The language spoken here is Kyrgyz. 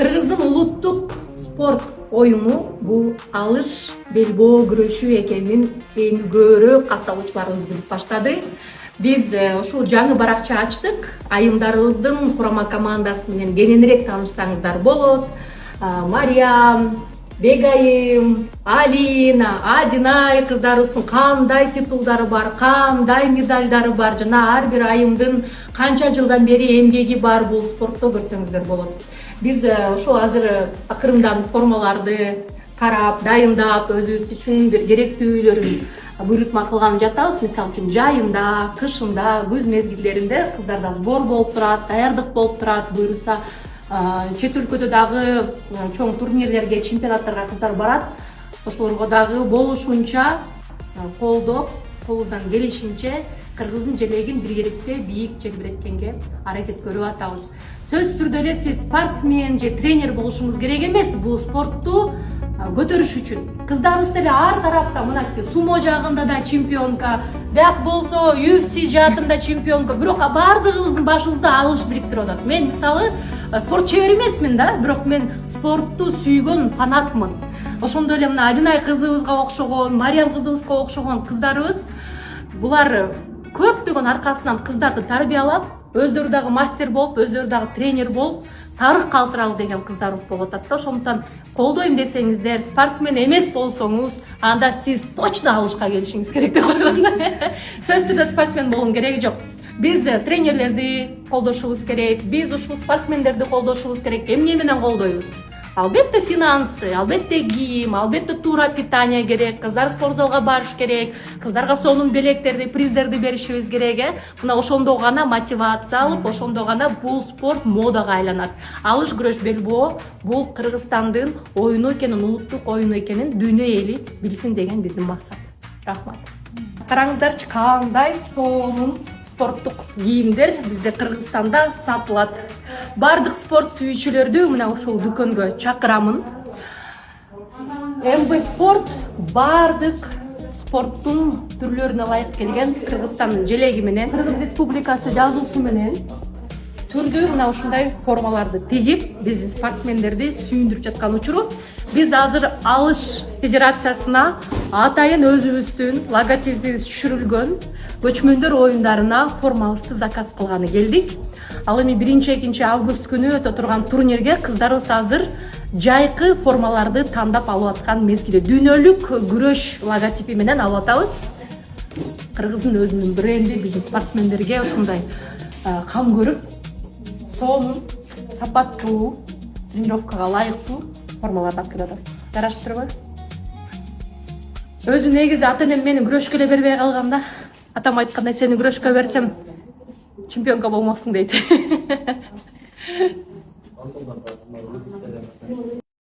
Кыргыздын улуттук спорт оюну бул алыш белбоо күрөшү экенин эми көбүрөөк катталуучуларыбыз билип баштады. Биз ушул жаңы баракча ачтык. Айымдарыбыздын курама командасы менен кененирээк таанышсаңыздар болот. Мариям, Бегайым, Алина, Адинай кыздарыбыздын кандай титулдары бар, кандай медалдары бар, жана ар бир айымдын канча жылдан бери эмгеги бар бул спортто көрсөңүздөр болот. Биз ошол азыр акырындан формаларды карап, дайындап, өзүбүз үчүн бир керектүүлөрүн буйрутма кылган жатабыз. Мисалы үчүн жайында, кышында, күз мезгилдеринде кыздарда сбор болуп турат, даярдык болуп турат. Буюрса чет өлкөдө дагы чоң турнирлерге, чемпионаттарга кыздар барат. Ошолорго дагы болушунча колдоп, колубуздан келишинче Кыргыздын желегин биргеликте бийик желбиреткенге аракет көрүп атабыз. Сөзсүз түрдө эле сиз спортсмен же тренер болушуңуз керек эмес. Бул спортту көтөрүш үчүн. Кыздарыбыз деле ар тарапта мынакей сумо жагында да чемпионка, бияк болсо UFC жаатында чемпионка. Бирок баардыгыбыздын башыбызда алыш бириктирип атат. Мен мисалы спорт чебер эмесмин да, бирок мен спортту сүйгөн фанатмын. Ошондой эле мына Адинай кызыбызга окшогон, Мариям кызыбызга окшогон кыздарыбыз булар көптөгөн аркасынан кыздарды тарбиялап, өздөрү дагы мастер болуп, өздөрү дагы тренер болуп, тарых калтыралы деген кыздарыбыз болуп атат да. Ошондуктан колдойм десеңиздер, спортсмен эмес болсоңуз, анда сиз точно алышка келишиңиз керек деп койгон. Сөзсүз түрдө спортсмен болгонун кереги жок. Биз тренерлерди колдошубуз керек, биз ушул спортсмендерди колдошубуз керек. Эмне менен колдойбуз? Албетте финансы, албетте кийим, албетте туура питание керек, кыздар спортзалга барыш керек, кыздарга сонун белектерди, приздерди беришибиз керек. Мына ошондо гана мотивация алып, ошондо гана бул спорт модага айланат. Алыш күрөш белбоо бул Кыргызстандын оюну экенин, улуттук оюну экенин дүйнө эли билсин деген биздин максат. Рахмат. Караңыздарчы, кандай сонун спорттук кийимдер бизде Кыргызстанда сатылат. Бардык спорт сүйүүчүлөрдү мына ушул дүкөнгө чакырамын. МБ спорт бардык спорттун түрлөрүнө ылайык келген Кыргызстандын желеги менен, Кыргыз Республикасы жазуусу менен түрдүү мына ушундай формаларды тигип, биздин спортсмендерди сүйүндүрүп жаткан учуру. Биз азыр алыш федерациясына атайын өзүбүздүн логотипибиз түшүрүлгөн көчмөндөр оюндарына формабызды заказ кылганы келдик. Ал эми 1-2 август күнү өтө турган турнирге кыздарыбыз азыр жайкы формаларды тандап алып аткан мезгили. Дүйнөлүк күрөш логотипи менен алып атабыз. Кыргыздын өзүнүн бренди биздин спортсмендерге ушундай кам көрүп, сонун, сапаттуу, тренировкага ылайыктуу формаларды алып келип атат. Жараштырбы? Өзү негизи ата-энем мени күрөшкө эле бербей калган да. Атам айткандай, сени күрөшкө берсем чемпионка болмоксуң дейт.